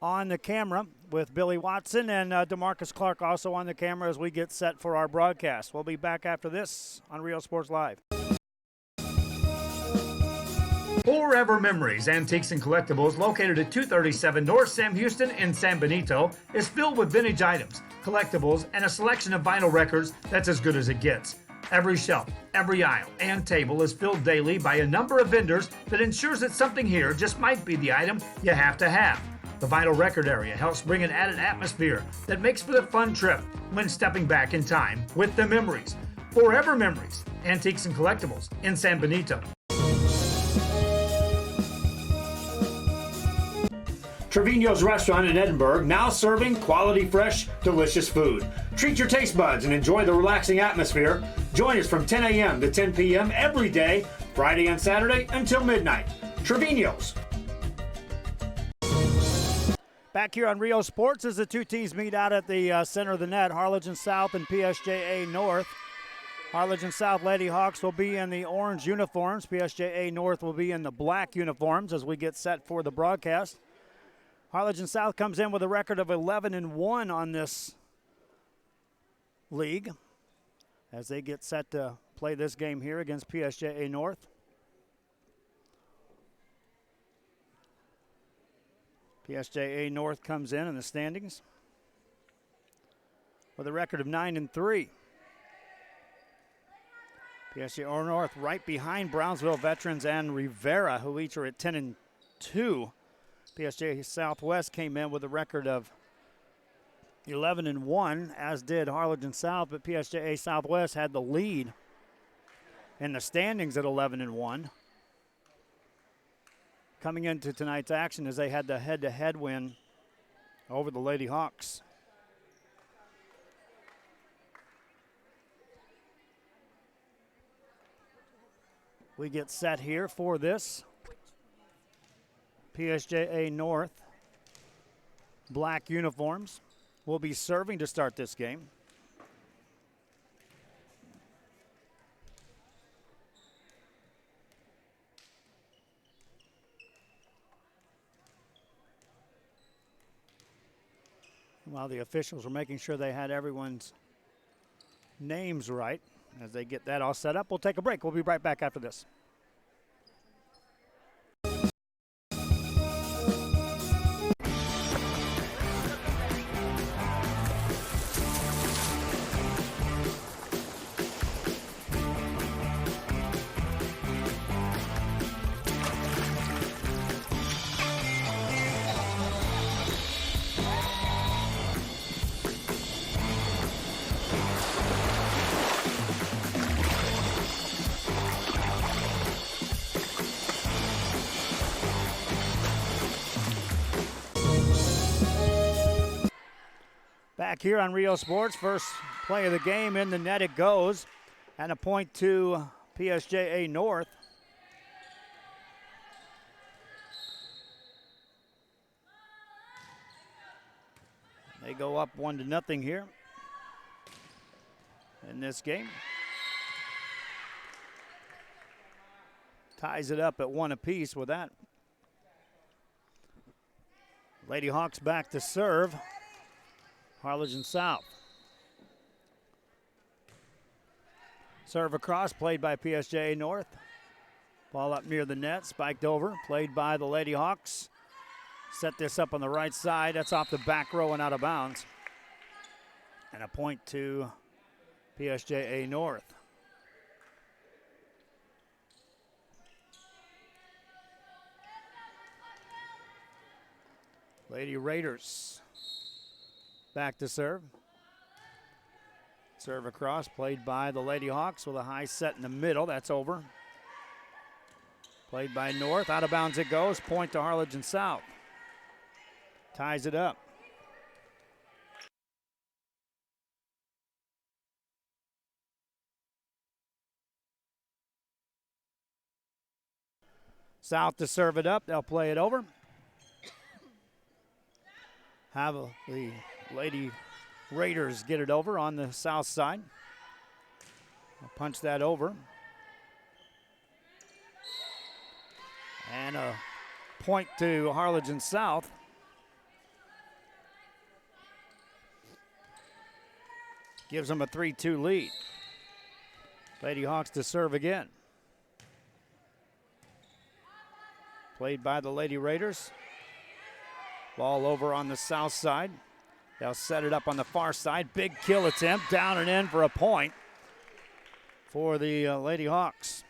on the camera with Billy Watson and DeMarcus Clark also on the camera as we get set for our broadcast. We'll be back after this on Real Sports Live. Forever Memories Antiques and Collectibles, located at 237 North Sam Houston in San Benito, is filled with vintage items, collectibles, and a selection of vinyl records that's as good as it gets. Every shelf, every aisle, and table is filled daily by a number of vendors that ensures that something here just might be the item you have to have. The vinyl record area helps bring an added atmosphere that makes for the fun trip when stepping back in time with the memories. Forever Memories, Antiques and Collectibles in San Benito. Trevino's Restaurant in Edinburgh, now serving quality, fresh, delicious food. Treat your taste buds and enjoy the relaxing atmosphere. Join us from 10 a.m. to 10 p.m. every day, Friday and Saturday until midnight. Trevino's. Back here on Rio Sports as the two teams meet out at the center of the net, Harlingen South and PSJA North. Harlingen South Lady Hawks will be in the orange uniforms. PSJA North will be in the black uniforms as we get set for the broadcast. Harlingen South comes in with a record of 11-1 on this league as they get set to play this game here against PSJA North. PSJA North comes in the standings with a record of 9-3. PSJA North right behind Brownsville Veterans and Rivera, who each are at 10-2. PSJA Southwest came in with a record of 11-1, as did Harlingen South, but PSJA Southwest had the lead in the standings at 11-1. Coming into tonight's action as they had the head-to-head win over the Lady Hawks. We get set here for this. PSJA North, black uniforms, will be serving to start this game. While the officials were making sure they had everyone's names right, as they get that all set up, we'll take a break. We'll be right back after this. Back here on Rio Sports, first play of the game, in the net it goes, and a point to PSJA North. They go up 1-0 here in this game. Ties it up at 1 apiece with that. Lady Hawks back to serve. Harlingen South. Serve across, played by PSJA North. Ball up near the net, spiked over, played by the Lady Hawks. Set this up on the right side. That's off the back row and out of bounds. And a point to PSJA North. Lady Raiders back to serve. Serve across, played by the Lady Hawks with a high set in the middle. That's over. Played by North. Out of bounds it goes. Point to Harlingen South. Ties it up. South to serve it up. They'll play it over. Have the Lady Raiders get it over on the south side. I'll punch that over. And a point to Harlingen South. Gives them a 3-2 lead. Lady Hawks to serve again. Played by the Lady Raiders. Ball over on the south side. They'll set it up on the far side. Big kill attempt, down and in for a point for the Lady Hawks.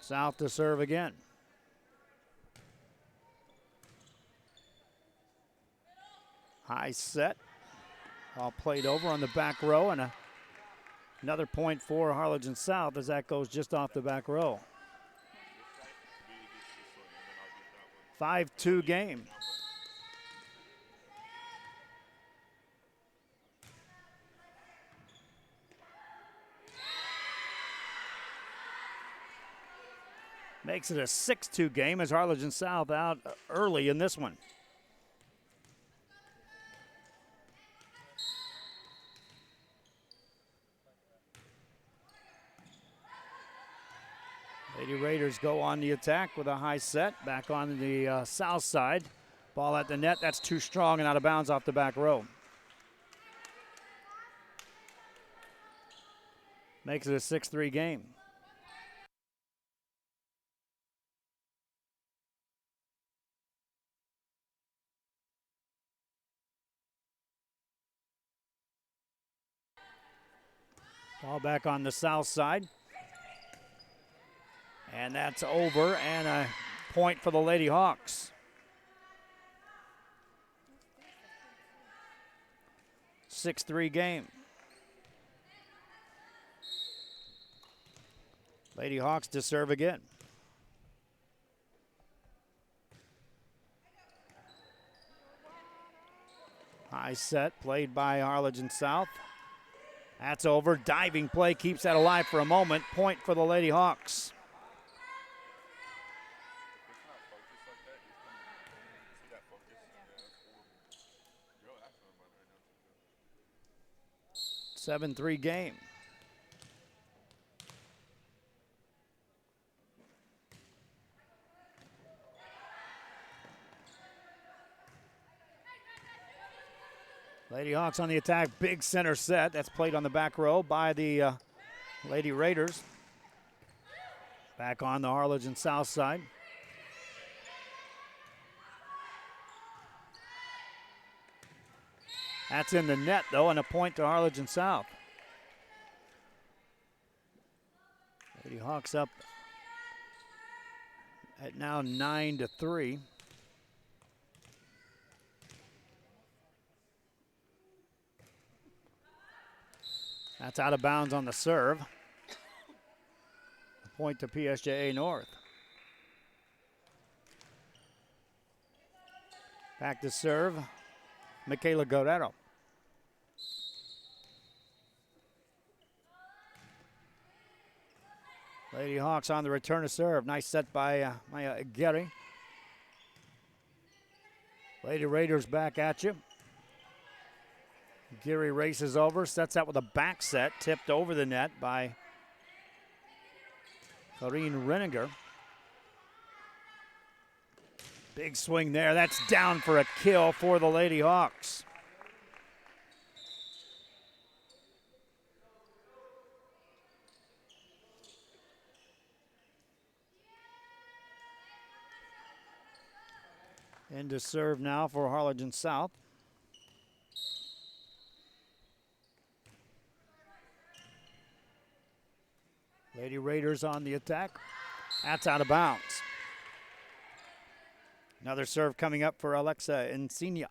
South to serve again. High set. All played over on the back row, and another point for Harlingen South as that goes just off the back row. 5-2 game. Makes it a 6-2 game as Harlingen South out early in this one. Lady Raiders go on the attack with a high set. Back on the south side. Ball at the net. That's too strong and out of bounds off the back row. Makes it a 6-3 game. Ball back on the south side. And that's over, and a point for the Lady Hawks. 6-3 game. Lady Hawks to serve again. High set played by Harlingen South. That's over. Diving play keeps that alive for a moment. Point for the Lady Hawks. Seven 7-3 game. Lady Hawks on the attack. Big center set. That's played on the back row by the Lady Raiders. Back on the Harlingen South side. That's in the net, though, and a point to Harlingen South. Lady Hawks up at now 9-3. That's out of bounds on the serve. A point to PSJA North. Back to serve, Michaela Guerrero. Lady Hawks on the return to serve. Nice set by Maya Gary. Lady Raiders back at you. Geary races over, sets out with a back set, tipped over the net by Corrine Renninger. Big swing there. That's down for a kill for the Lady Hawks. In to serve now for Harlingen South. Lady Raiders on the attack. That's out of bounds. Another serve coming up for Alexa Insignia.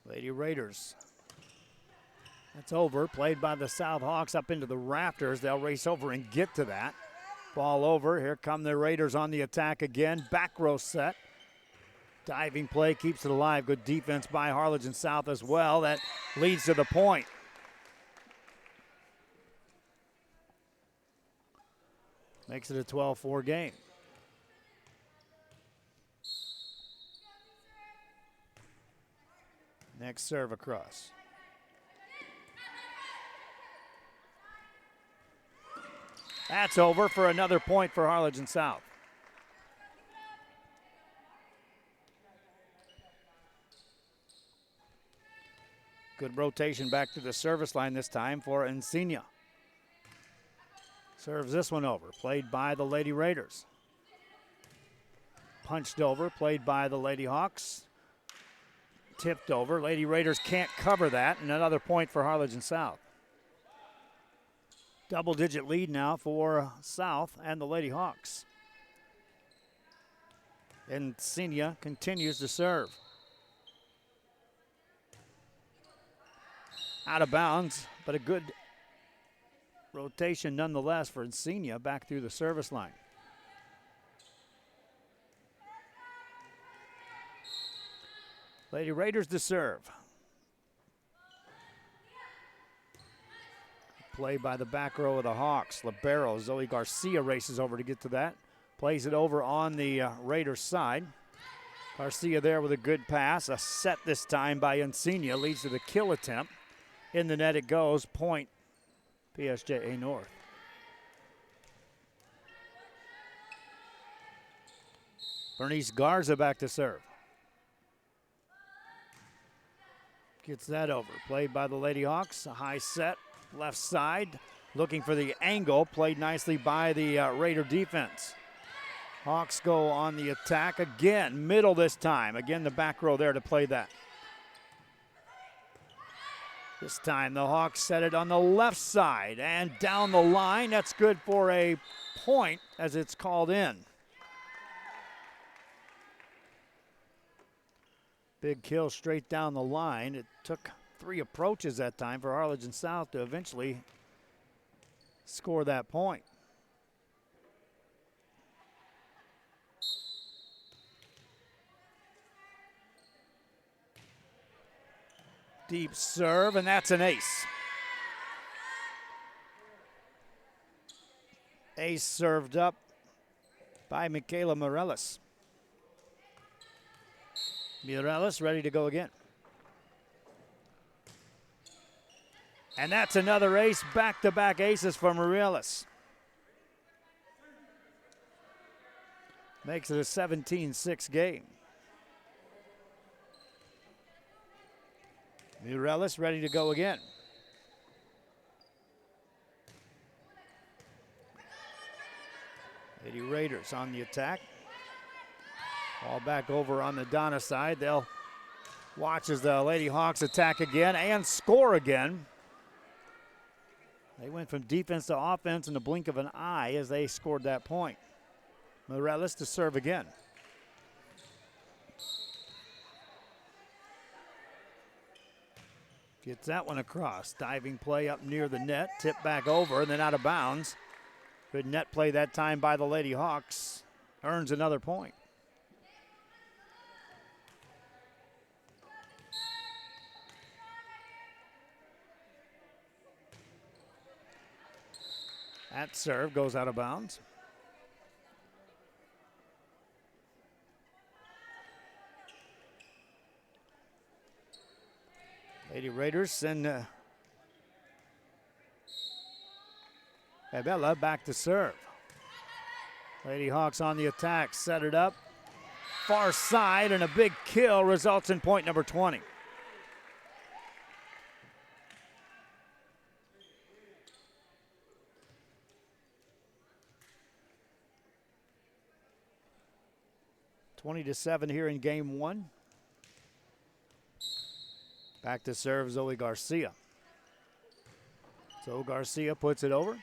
Lady Raiders. That's over. Played by the South Hawks up into the rafters. They'll race over and get to that. Ball over. Here come the Raiders on the attack again. Back row set. Diving play keeps it alive. Good defense by Harlingen South as well. That leads to the point. Makes it a 12-4 game. Next serve across. That's over for another point for Harlingen South. Good rotation back to the service line this time for Encina. Serves this one over, played by the Lady Raiders. Punched over, played by the Lady Hawks. Tipped over, Lady Raiders can't cover that, and another point for Harlingen South. Double-digit lead now for South and the Lady Hawks. Encina continues to serve. Out of bounds, but a good rotation nonetheless for Encina back through the service line. Lady Raiders to serve. Play by the back row of the Hawks. Libero, Zoe Garcia races over to get to that. Plays it over on the Raiders side. Garcia there with a good pass. A set this time by Encina leads to the kill attempt. In the net it goes. Point PSJA North. Bernice Garza back to serve. Gets that over. Played by the Lady Hawks. A high set. Left side. Looking for the angle. Played nicely by the Raider defense. Hawks go on the attack again. Middle this time. Again, the back row there to play that. This time the Hawks set it on the left side and down the line. That's good for a point as it's called in. Big kill straight down the line. It took 3 approaches that time for Harlingen South to eventually score that point. Deep serve, and that's an ace. Ace served up by Michaela Morelos. Morelos ready to go again. And that's another ace, back-to-back aces for Morelos. Makes it a 17-6 game. Morelos ready to go again. Lady Raiders on the attack. Ball back over on the Donna side. They'll watch as the Lady Hawks attack again and score again. They went from defense to offense in the blink of an eye as they scored that point. Morelos to serve again. Gets that one across. Diving play up near the net. Tip back over and then out of bounds. Good net play that time by the Lady Hawks. Earns another point. That serve goes out of bounds. Lady Raiders send Abella back to serve. Lady Hawks on the attack, set it up. Far side, and a big kill results in point number 20. (20-7) here in game 1. Back to serve Zoe Garcia. So Garcia puts it over.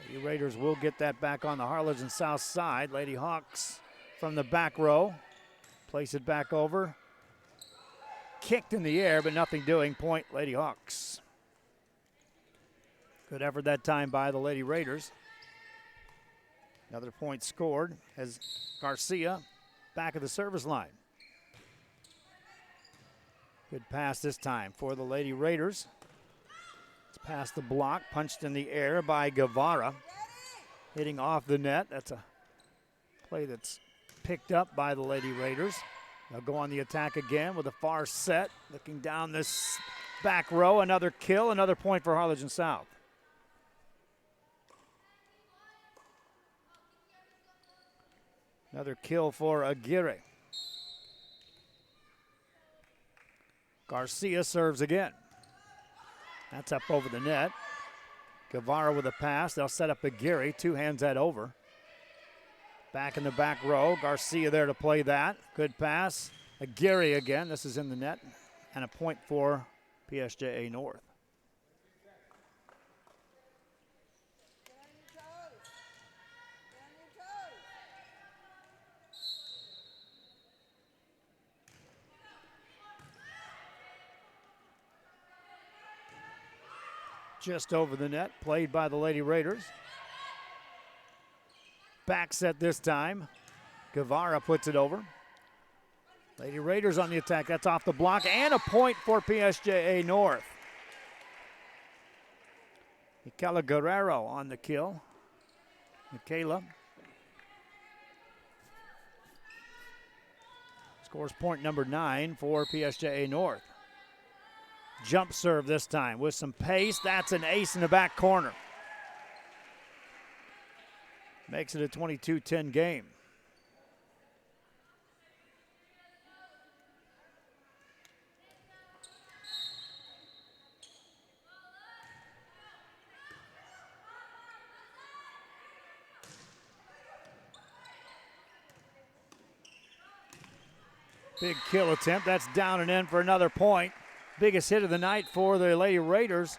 Lady Raiders will get that back on the Harlingen South side. Lady Hawks from the back row. Place it back over. Kicked in the air, but nothing doing. Point Lady Hawks. Good effort that time by the Lady Raiders. Another point scored as Garcia back of the service line. Good pass this time for the Lady Raiders. It's past the block, punched in the air by Guevara. Hitting off the net. That's a play that's picked up by the Lady Raiders. They'll go on the attack again with a far set. Looking down this back row, another kill, another point for Harlingen South. Another kill for Aguirre. Garcia serves again. That's up over the net. Guevara with a pass. They'll set up Aguirre. Two hands that over. Back in the back row. Garcia there to play that. Good pass. Aguirre again. This is in the net. And a point for PSJA North. Just over the net, played by the Lady Raiders. Back set this time. Guevara puts it over. Lady Raiders on the attack. That's off the block, and a point for PSJA North. Michaela Guerrero on the kill. Michaela scores point number 9 for PSJA North. Jump serve this time with some pace. That's an ace in the back corner. Makes it a 22-10 game. Big kill attempt. That's down and in for another point. Biggest hit of the night for the Lady Raiders.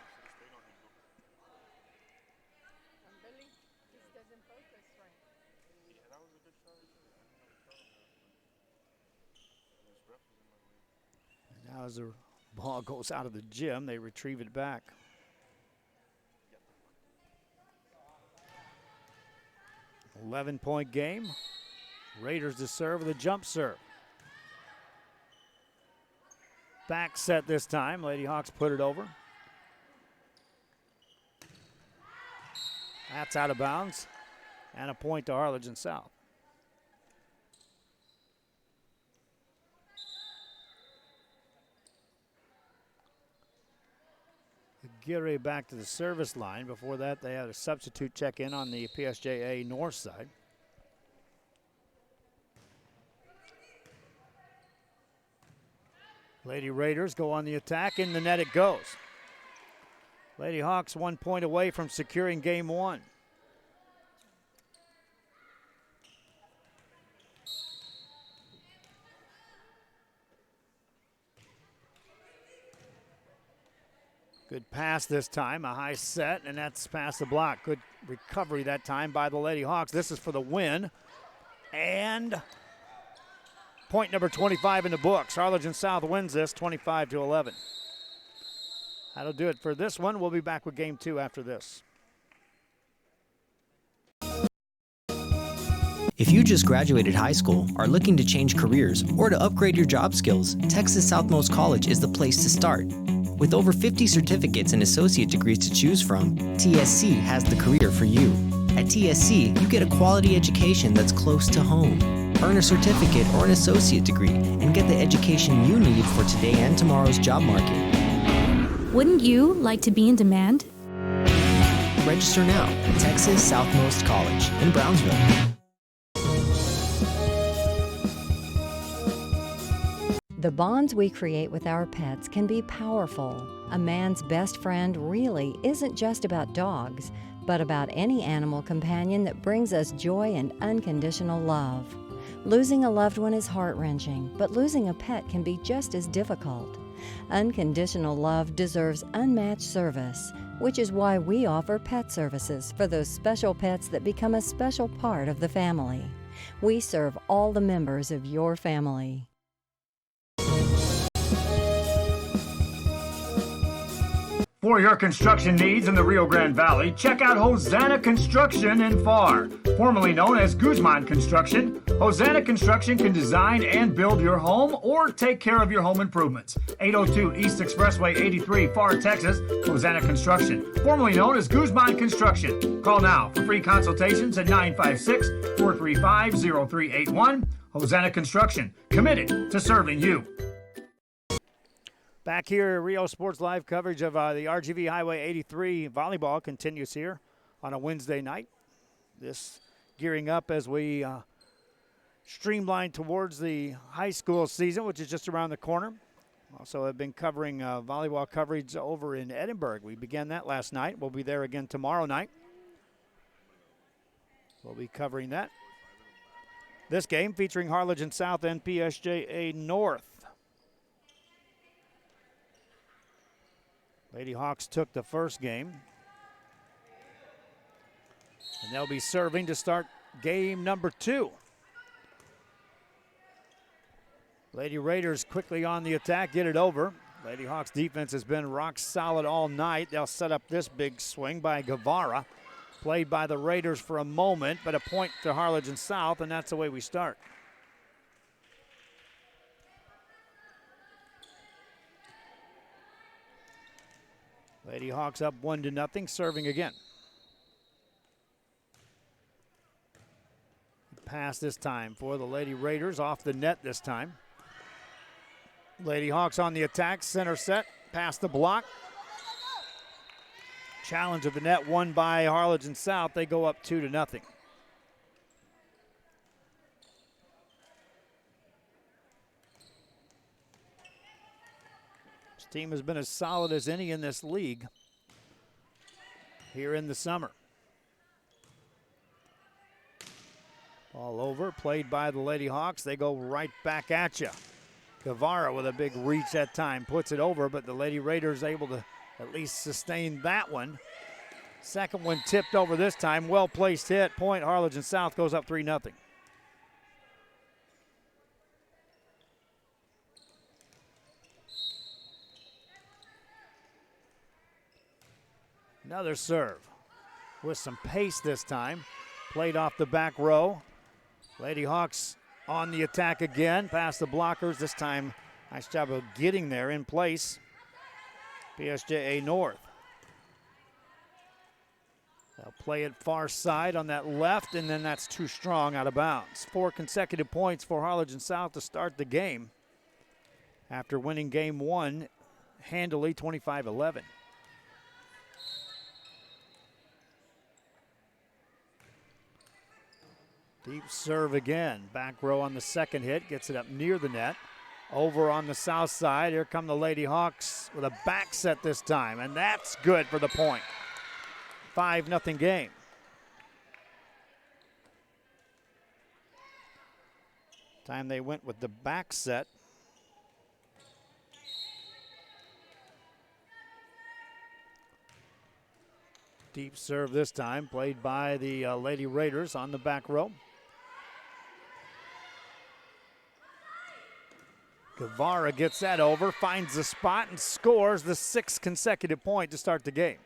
And now as the ball goes out of the gym, they retrieve it back. – 11-point game. Raiders to serve with a jump serve. Back set this time. Lady Hawks put it over. That's out of bounds. And a point to Harlingen South. Aguirre back to the service line. Before that, they had a substitute check in on the PSJA north side. Lady Raiders go on the attack. In the net it goes. Lady Hawks 1 point away from securing game 1. Good pass this time, a high set, and that's past the block. Good recovery that time by the Lady Hawks. This is for the win. And point number 25 in the books. Harlingen South wins this 25-11. That'll do it for this one. We'll be back with game 2 after this. If you just graduated high school, are looking to change careers, or to upgrade your job skills, Texas Southmost College is the place to start. With over 50 certificates and associate degrees to choose from, TSC has the career for you. At TSC, you get a quality education that's close to home. Earn a certificate or an associate degree and get the education you need for today and tomorrow's job market. Wouldn't you like to be in demand? Register now at Texas Southmost College in Brownsville. The bonds we create with our pets can be powerful. A man's best friend really isn't just about dogs, but about any animal companion that brings us joy and unconditional love. Losing a loved one is heart-wrenching, but losing a pet can be just as difficult. Unconditional love deserves unmatched service, which is why we offer pet services for those special pets that become a special part of the family. We serve all the members of your family. For your construction needs in the Rio Grande Valley, check out Hosanna Construction in Farr. Formerly known as Guzman Construction, Hosanna Construction can design and build your home or take care of your home improvements. 802 East Expressway 83, Farr, Texas, Hosanna Construction. Formerly known as Guzman Construction. Call now for free consultations at 956-435-0381. Hosanna Construction, committed to serving you. Back here, Rio Sports Live coverage of the RGV Highway 83 volleyball continues here on a Wednesday night. This gearing up as we streamline towards the high school season, which is just around the corner. Also have been covering volleyball coverage over in Edinburgh. We began that last night. We'll be there again tomorrow night. We'll be covering that. This game featuring Harlingen South and PSJA North. Lady Hawks took the first game. And they'll be serving to start game number 2. Lady Raiders quickly on the attack, get it over. Lady Hawks defense has been rock solid all night. They'll set up this big swing by Guevara. Played by the Raiders for a moment, but a point to Harlingen South, and that's the way we start. Lady Hawks up 1-0, serving again. Pass this time for the Lady Raiders, off the net this time. Lady Hawks on the attack, center set, past the block. Challenge of the net won by Harlingen South. They go up 2-0. This team has been as solid as any in this league here in the summer. All over, played by the Lady Hawks. They go right back at you. Guevara with a big reach that time, puts it over, but the Lady Raiders able to at least sustain that one. Second one tipped over this time. Well-placed hit. Point, Harlingen South goes up 3-0. Another serve with some pace this time. Played off the back row. Lady Hawks on the attack again, past the blockers. This time, nice job of getting there in place. PSJA North. They'll play it far side on that left, and then that's too strong out of bounds. 4 consecutive points for Harlingen South to start the game after winning game 1 handily, 25-11. Deep serve again. Back row on the second hit. Gets it up near the net. Over on the south side. Here come the Lady Hawks with a back set this time. And that's good for the point. 5-0 game. Time they went with the back set. Deep serve this time. Played by the Lady Raiders on the back row. Guevara gets that over, finds the spot, and scores the 6th consecutive point to start the game.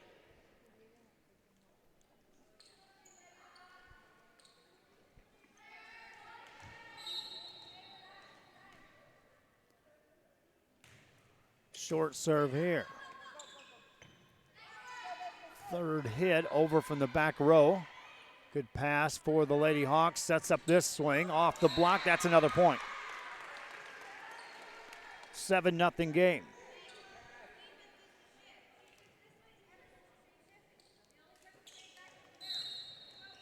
Short serve here. Third hit over from the back row. Good pass for the Lady Hawks. Sets up this swing off the block. That's another point. 7-0 game.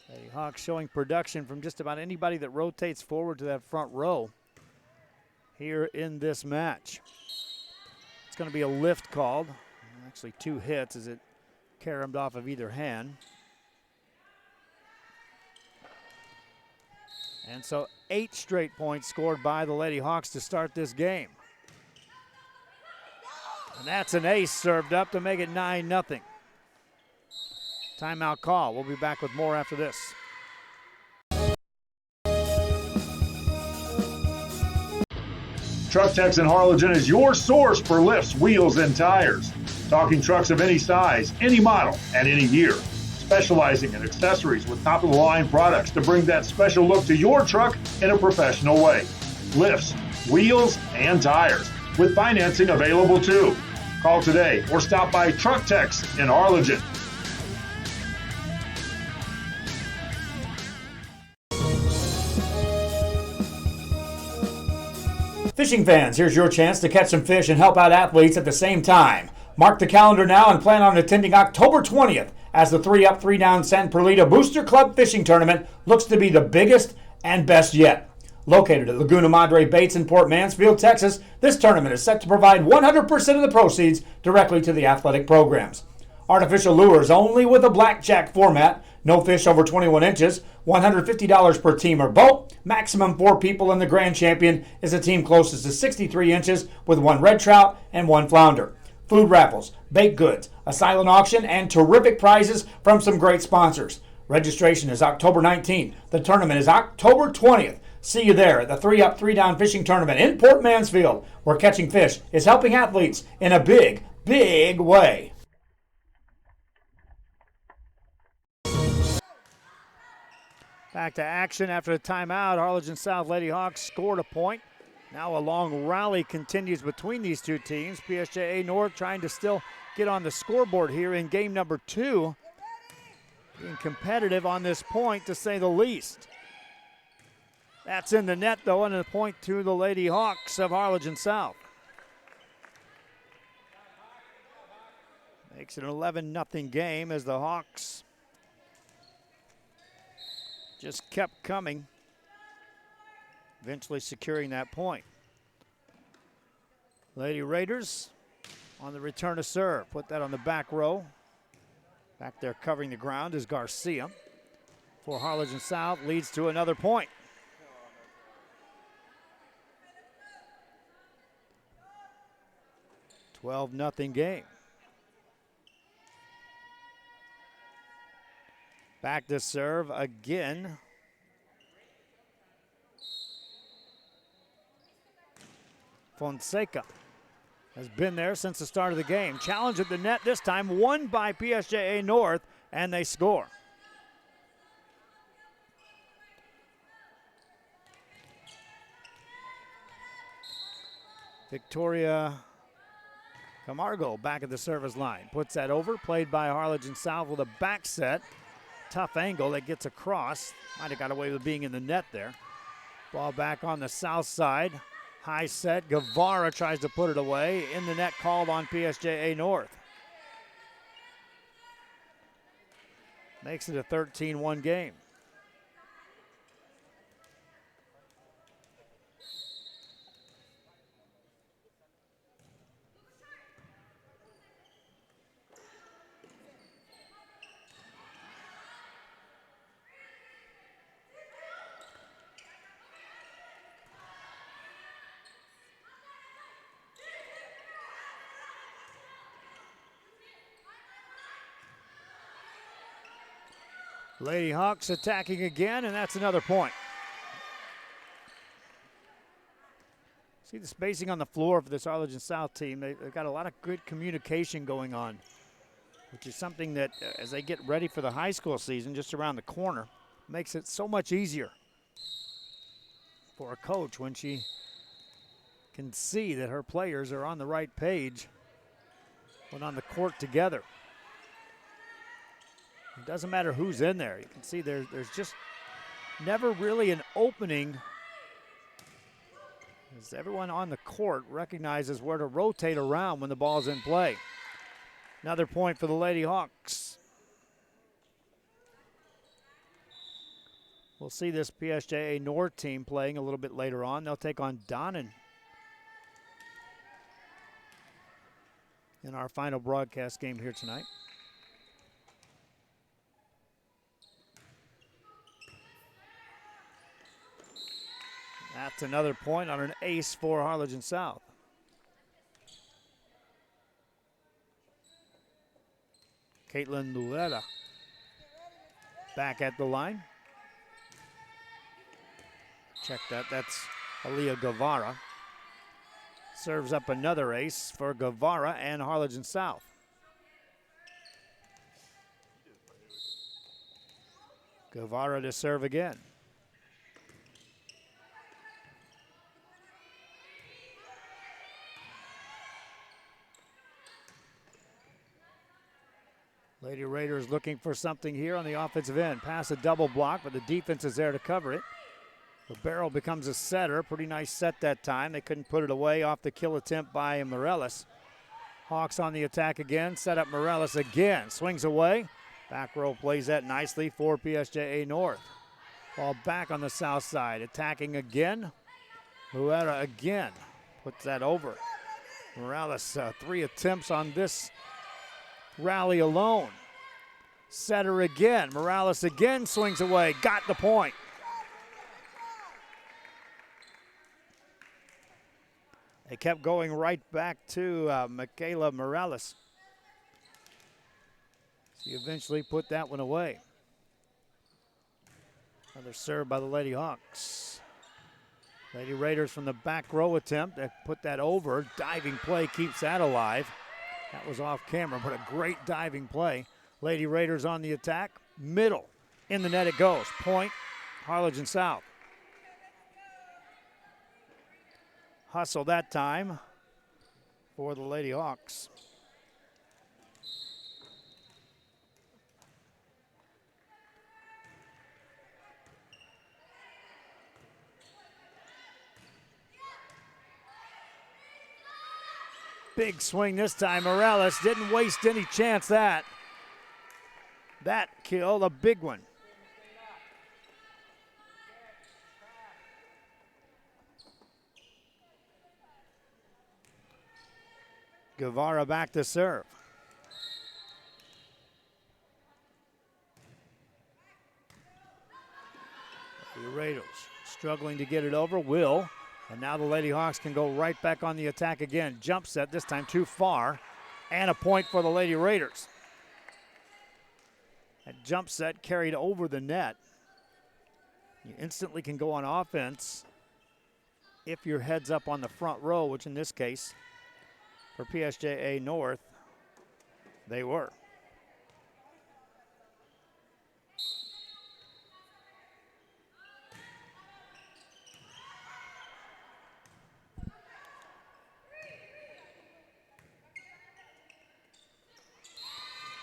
Lady Hawks showing production from just about anybody that rotates forward to that front row here in this match. It's going to be a lift called. Actually 2 hits as it caromed off of either hand. And so 8 straight points scored by the Lady Hawks to start this game. And that's an ace served up to make it 9-0. Timeout call. We'll be back with more after this. Truck Techs in Harlingen is your source for lifts, wheels, and tires. Talking trucks of any size, any model, and any year. Specializing in accessories with top-of-the-line products to bring that special look to your truck in a professional way. Lifts, wheels, and tires, with financing available too. Call today or stop by Truck Tex in Harlingen. Fishing fans, here's your chance to catch some fish and help out athletes at the same time. Mark the calendar now and plan on attending October 20th as the 3-Up, 3-Down San Perlita Booster Club Fishing Tournament looks to be the biggest and best yet. Located at Laguna Madre Baits in Port Mansfield, Texas, this tournament is set to provide 100% of the proceeds directly to the athletic programs. Artificial lures only with a blackjack format, no fish over 21 inches, $150 per team or boat, maximum 4 people, and the grand champion is a team closest to 63 inches with 1 red trout and 1 flounder. Food raffles, baked goods, a silent auction, and terrific prizes from some great sponsors. Registration is October 19th. The tournament is October 20th. See you there at the 3-Up, 3-Down Fishing Tournament in Port Mansfield, where catching fish is helping athletes in a big, big way. Back to action after the timeout. Harlingen South Lady Hawks scored a point. Now a long rally continues between these two teams. PSJA North trying to still get on the scoreboard here in game number 2. Being competitive on this point, to say the least. That's in the net, though, and a point to the Lady Hawks of Harlingen South. Makes it an 11-0 game as the Hawks just kept coming, eventually securing that point. Lady Raiders on the return to serve. Put that on the back row. Back there covering the ground is Garcia. For Harlingen South, leads to another point. $12-0 game. Back to serve again. Fonseca has been there since the start of the game. Challenge at the net this time, won by PSJA North, and they score. Victoria Camargo back at the service line. Puts that over, played by Harlingen South with a back set. Tough angle that gets across. Might have got away with being in the net there. Ball back on the south side. High set. Guevara tries to put it away. In the net, called on PSJA North. Makes it a 13-1 game. Lady Hawks attacking again, and that's another point. See the spacing on the floor for this Harlingen South team. They've got a lot of good communication going on, which is something that, as they get ready for the high school season just around the corner, makes it so much easier for a coach when she can see that her players are on the right page when on the court together. It doesn't matter who's in there. You can see there's just never really an opening, as everyone on the court recognizes where to rotate around when the ball's in play. Another point for the Lady Hawks. We'll see this PSJA North team playing a little bit later on. They'll take on Donnan in our final broadcast game here tonight. That's another point on an ace for Harlingen South. Caitlin Luella back at the line. Check that, that's Aaliyah Guevara. Serves up another ace for Guevara and Harlingen South. Guevara to serve again. Lady Raiders looking for something here on the offensive end. Pass a double block, but the defense is there to cover it. The barrel becomes a setter. Pretty nice set that time. They couldn't put it away off the kill attempt by Morales. Hawks on the attack again. Set up Morales again. Swings away. Back row plays that nicely for PSJA North. Ball back on the south side. Attacking again. Muera again. Puts that over. Morales, 3 attempts on this rally alone. Setter again. Morales again swings away. Got the point. They kept going right back to Michaela Morales. She eventually put that one away. Another serve by the Lady Hawks. Lady Raiders from the back row attempt. They put that over. Diving play keeps that alive. That was off camera, but a great diving play. Lady Raiders on the attack. Middle. In the net it goes. Point, Harlingen South. Hustle that time for the Lady Hawks. Big swing this time. Morales didn't waste any chance. That kill, a big one. Guevara back to serve. The Raiders struggling to get it over. Will. And now the Lady Hawks can go right back on the attack again. Jump set, this time too far. And a point for the Lady Raiders. That jump set carried over the net. You instantly can go on offense if your head's up on the front row, which in this case, for PSJA North, they were.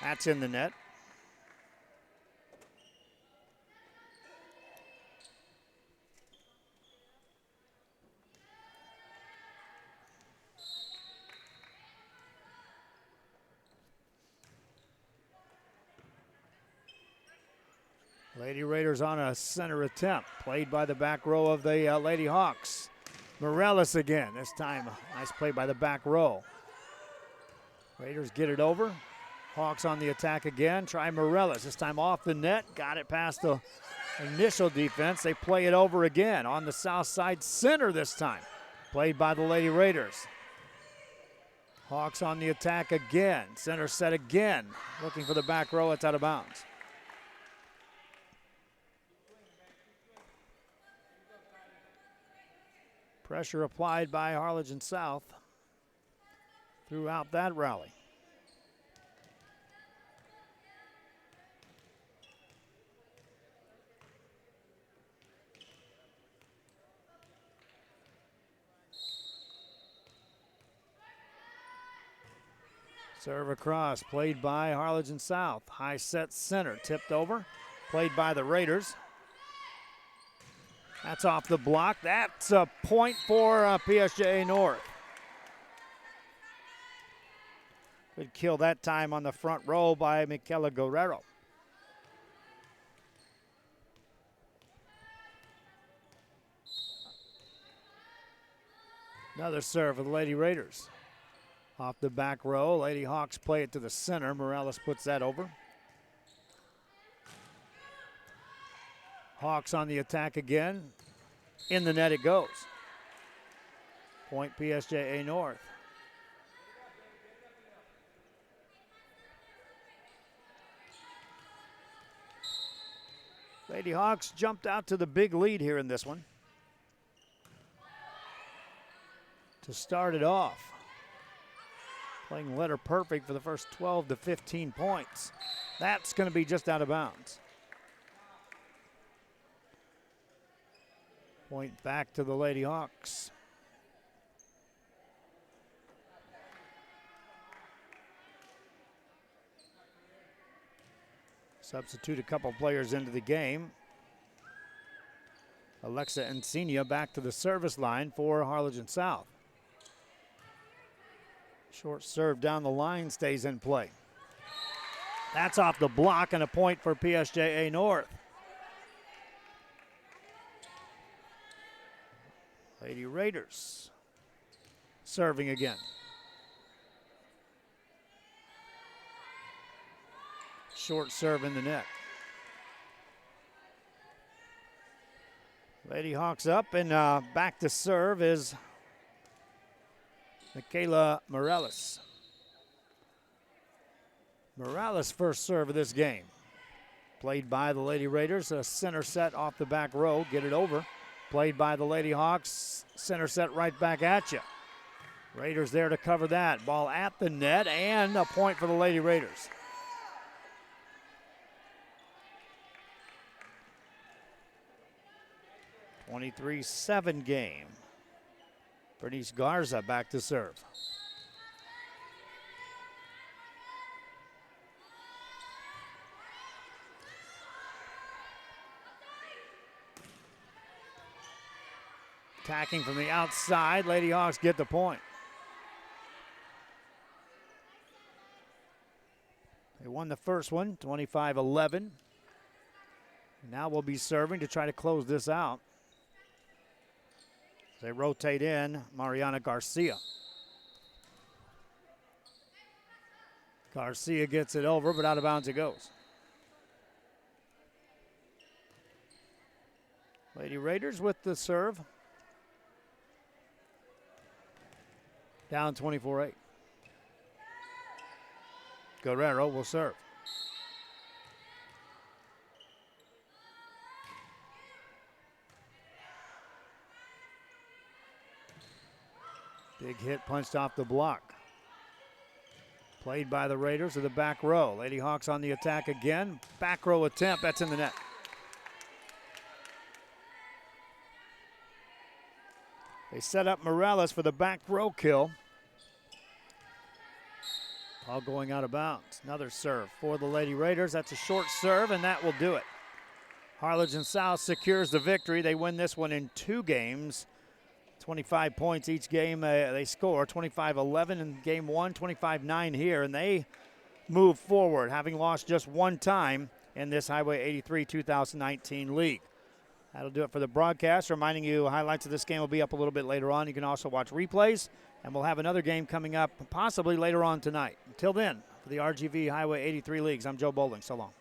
That's in the net. Lady Raiders on a center attempt, played by the back row of the Lady Hawks. Morales again, this time nice play by the back row. Raiders get it over. Hawks on the attack again, try Morales, this time off the net, got it past the initial defense. They play it over again on the south side center this time, played by the Lady Raiders. Hawks on the attack again, center set again, looking for the back row, it's out of bounds. Pressure applied by Harlingen South throughout that rally. Serve across, played by Harlingen South. High set center, tipped over, played by the Raiders. That's off the block. That's a point for PSJA North. Good kill that time on the front row by Michaela Guerrero. Another serve for the Lady Raiders. Off the back row, Lady Hawks play it to the center. Morales puts that over. Hawks on the attack again. In the net it goes. Point PSJA North. Lady Hawks jumped out to the big lead here in this one to start it off. Playing letter perfect for the first 12 to 15 points. That's going to be just out of bounds. Point back to the Lady Hawks. Substitute a couple players into the game. Alexa Encina back to the service line for Harlingen South. Short serve down the line stays in play. That's off the block and a point for PSJA North. Lady Raiders serving again. Short serve in the net. Lady Hawks up and back to serve is Michaela Morales. Morales first serve of this game. Played by the Lady Raiders, a center set off the back row, get it over. Played by the Lady Hawks, center set right back at you. Raiders there to cover that. Ball at the net and a point for the Lady Raiders. (23-7) game. Bernice Garza back to serve. Attacking from the outside, Lady Hawks get the point. They won the first one, 25-11. Now we'll be serving to try to close this out. They rotate in Mariana Garcia. Garcia gets it over, but out of bounds it goes. Lady Raiders with the serve. Down 24-8. Guerrero will serve. Big hit punched off the block. Played by the Raiders to the back row. Lady Hawks on the attack again. Back row attempt, that's in the net. They set up Morales for the back row kill. Ball going out of bounds. Another serve for the Lady Raiders. That's a short serve, and that will do it. Harlingen South secures the victory. They win this one in 2 games. 25 points each game they score. 25-11 in game 1, 25-9 here, and they move forward, having lost just 1 time in this Highway 83 2019 league. That'll do it for the broadcast. Reminding you, highlights of this game will be up a little bit later on. You can also watch replays, and we'll have another game coming up possibly later on tonight. Until then, for the RGV Highway 83 leagues, I'm Joe Bowling. So long.